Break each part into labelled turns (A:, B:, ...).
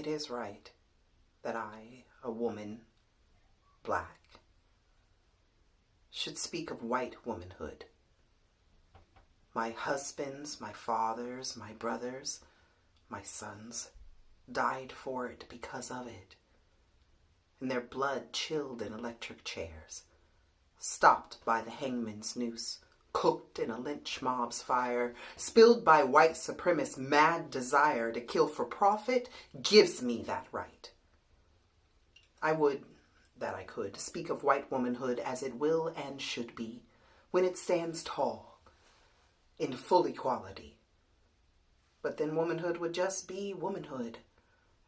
A: it is right that I, a woman, black, should speak of white womanhood. My husbands, my fathers, my brothers, my sons died for it because of it, and their blood chilled in electric chairs, stopped by the hangman's noose, cooked in a lynch mob's fire, spilled by white supremacists' mad desire to kill for profit, gives me that right. I would that I could speak of white womanhood as it will and should be, when it stands tall, in full equality. But then womanhood would just be womanhood,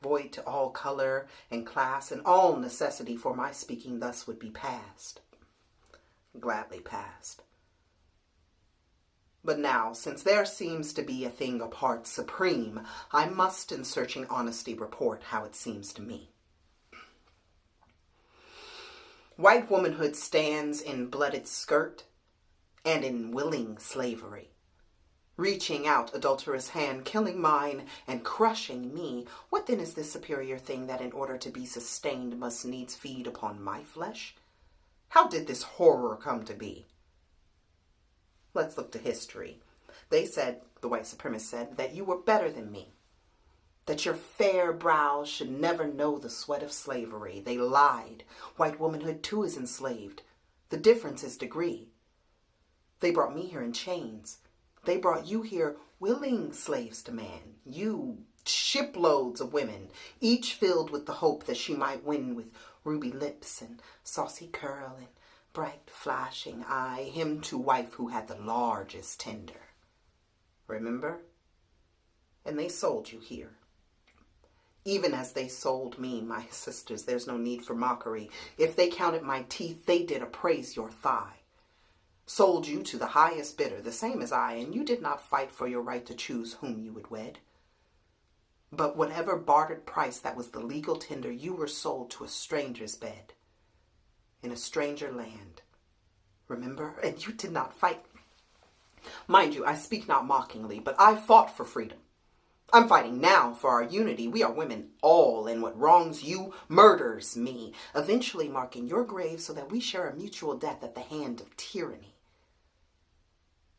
A: void to all color and class, and all necessity for my speaking thus would be past, gladly past. But now, since there seems to be a thing apart supreme, I must in searching honesty report how it seems to me. White womanhood stands in blooded skirt and in willing slavery, reaching out adulterous hand, killing mine and crushing me. What then is this superior thing that in order to be sustained must needs feed upon my flesh? How did this horror come to be? Let's look to history. They said, the white supremacists said, that you were better than me, that your fair brows should never know the sweat of slavery. They lied. White womanhood too is enslaved. The difference is degree. They brought me here in chains. They brought you here willing slaves to man. You, shiploads of women, each filled with the hope that she might win with ruby lips and saucy curl and bright flashing eye, him to wife who had the largest tender. Remember? And they sold you here. Even as they sold me, my sisters, there's no need for mockery. If they counted my teeth, they did appraise your thigh. Sold you to the highest bidder, the same as I, and you did not fight for your right to choose whom you would wed. But whatever bartered price that was the legal tender, you were sold to a stranger's bed, in a stranger land. Remember? And you did not fight. Mind you, I speak not mockingly, but I fought for freedom. I'm fighting now for our unity. We are women all, and what wrongs you murders me, eventually marking your grave so that we share a mutual death at the hand of tyranny.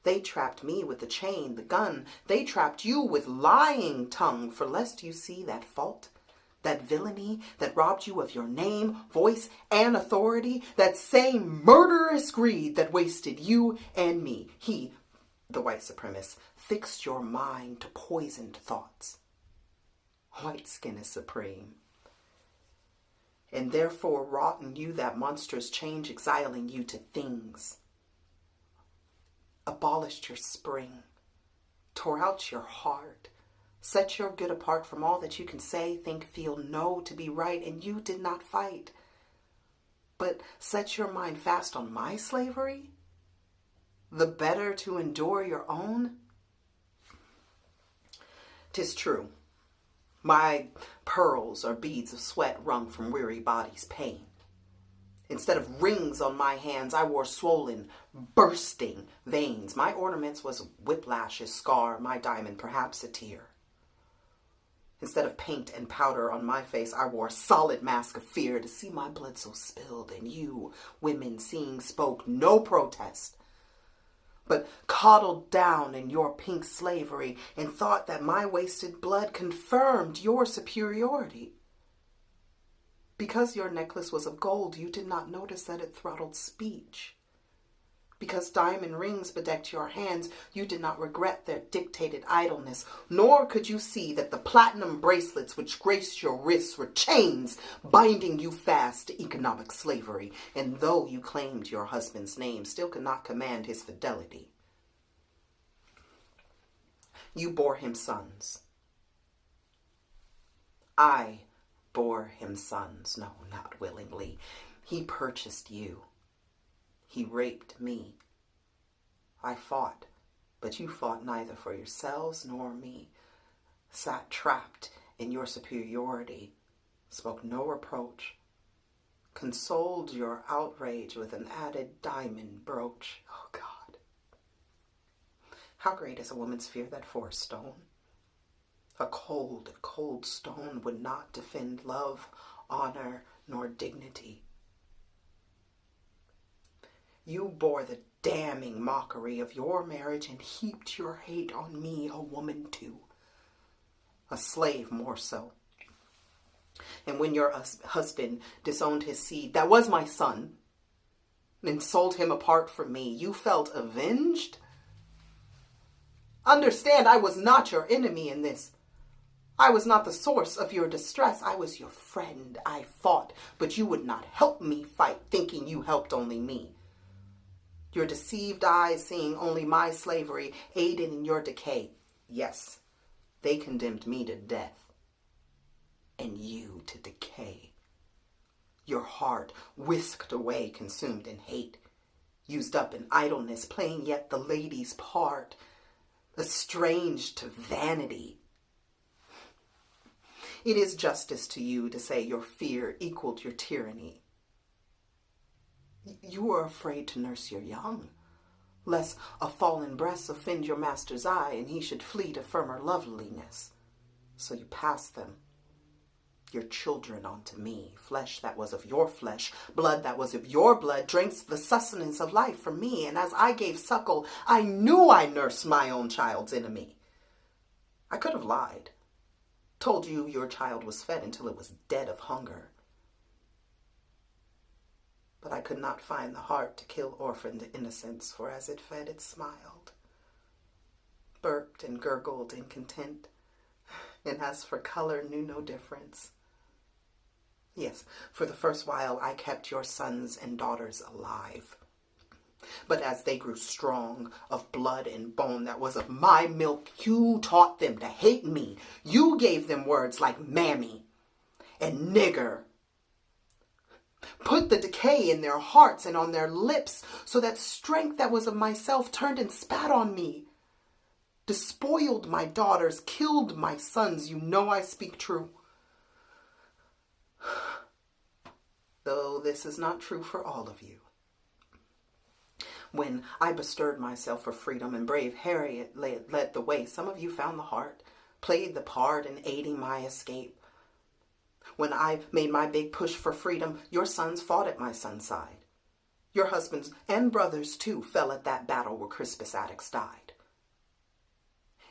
A: They trapped me with the chain, the gun. They trapped you with lying tongue, for lest you see that fault, that villainy that robbed you of your name, voice, and authority, that same murderous greed that wasted you and me. He, the white supremacist, fixed your mind to poisoned thoughts. White skin is supreme, and therefore wrought in you that monstrous change, exiling you to things. Abolished your spring, tore out your heart, set your good apart from all that you can say, think, feel, know to be right, and you did not fight, but set your mind fast on my slavery, the better to endure your own. 'Tis true, my pearls are beads of sweat wrung from weary bodies' pain. Instead of rings on my hands, I wore swollen, bursting veins. My ornaments was whiplash's scar, my diamond perhaps a tear. Instead of paint and powder on my face, I wore a solid mask of fear. To see my blood so spilled, and you, women, seeing, spoke no protest, but coddled down in your pink slavery, and thought that my wasted blood confirmed your superiority. Because your necklace was of gold, you did not notice that it throttled speech. Because diamond rings bedecked your hands, you did not regret their dictated idleness, nor could you see that the platinum bracelets which graced your wrists were chains binding you fast to economic slavery, and though you claimed your husband's name, still could not command his fidelity. You bore him sons. I bore him sons, no, not willingly. He purchased you. He raped me. I fought, but you fought neither for yourselves nor me. Sat trapped in your superiority, spoke no reproach, consoled your outrage with an added diamond brooch. Oh God, how great is a woman's fear that for a stone? A cold, cold stone would not defend love, honor, nor dignity. You bore the damning mockery of your marriage and heaped your hate on me, a woman too. A slave more so. And when your husband disowned his seed, that was my son, and sold him apart from me, you felt avenged? Understand, I was not your enemy in this. I was not the source of your distress. I was your friend. I fought, but you would not help me fight, thinking you helped only me. Your deceived eyes, seeing only my slavery, aided in your decay. Yes, they condemned me to death, and you to decay. Your heart whisked away, consumed in hate, used up in idleness, playing yet the lady's part, estranged to vanity. It is justice to you to say your fear equaled your tyranny. You were afraid to nurse your young, lest a fallen breast offend your master's eye and he should flee to firmer loveliness. So you passed them, your children, onto me, flesh that was of your flesh, blood that was of your blood, drinks the sustenance of life from me. And as I gave suckle, I knew I nursed my own child's enemy. I could have lied, told you your child was fed until it was dead of hunger. But I could not find the heart to kill orphaned innocence, for as it fed, it smiled, burped and gurgled in content, and as for color, knew no difference. Yes, for the first while I kept your sons and daughters alive. But as they grew strong, of blood and bone that was of my milk, you taught them to hate me. You gave them words like mammy and nigger. Put the decay in their hearts and on their lips, so that strength that was of myself turned and spat on me. Despoiled my daughters, killed my sons. You know I speak true. Though this is not true for all of you. When I bestirred myself for freedom and brave Harriet led the way, some of you found the heart, played the part in aiding my escape. When I made my big push for freedom, your sons fought at my son's side. Your husbands and brothers, too, fell at that battle where Crispus Attucks died.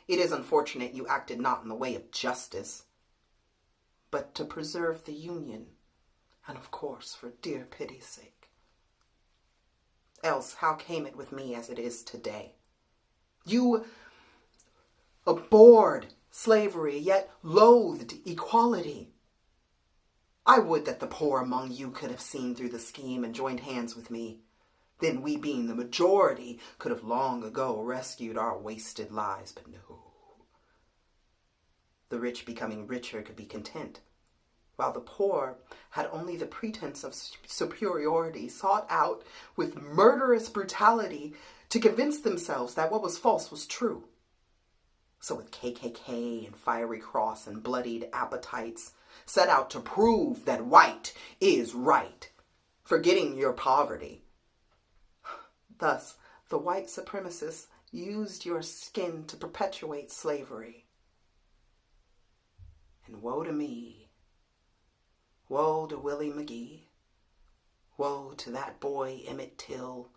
A: It is unfortunate you acted not in the way of justice, but to preserve the Union, and of course for dear pity's sake. Else, how came it with me as it is today? You abhorred slavery, yet loathed equality. I would that the poor among you could have seen through the scheme and joined hands with me. Then we, being the majority, could have long ago rescued our wasted lives, but no. The rich becoming richer could be content, while the poor had only the pretense of superiority, sought out with murderous brutality to convince themselves that what was false was true. So with KKK and fiery cross and bloodied appetites, set out to prove that white is right, forgetting your poverty. Thus, the white supremacists used your skin to perpetuate slavery. And woe to me, woe to Willie McGee, woe to that boy Emmett Till,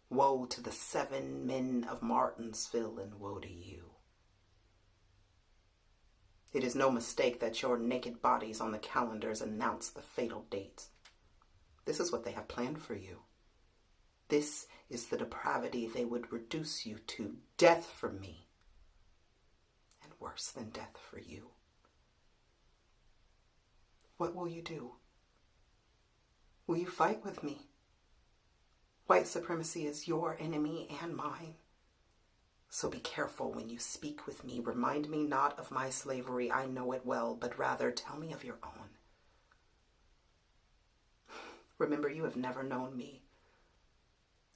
A: woe to the 7 men of Martinsville, and woe to you. It is no mistake that your naked bodies on the calendars announce the fatal dates. This is what they have planned for you. This is the depravity they would reduce you to, death for me, and worse than death for you. What will you do? Will you fight with me? White supremacy is your enemy and mine. So be careful when you speak with me. Remind me not of my slavery, I know it well, but rather tell me of your own. Remember, you have never known me.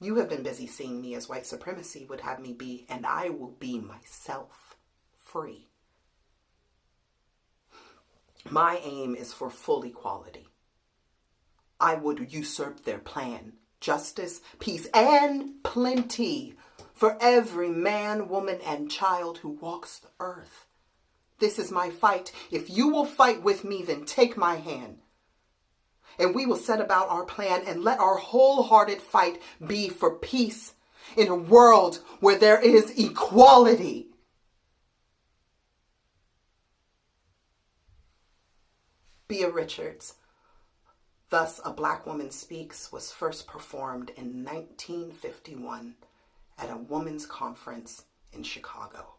A: You have been busy seeing me as white supremacy would have me be, and I will be myself, free. My aim is for full equality. I would usurp their plan, justice, peace, and plenty for every man, woman, and child who walks the earth. This is my fight. If you will fight with me, then take my hand. And we will set about our plan and let our wholehearted fight be for peace in a world where there is equality. Beah Richards, Thus a Black Woman Speaks, was first performed in 1951 at a women's conference in Chicago.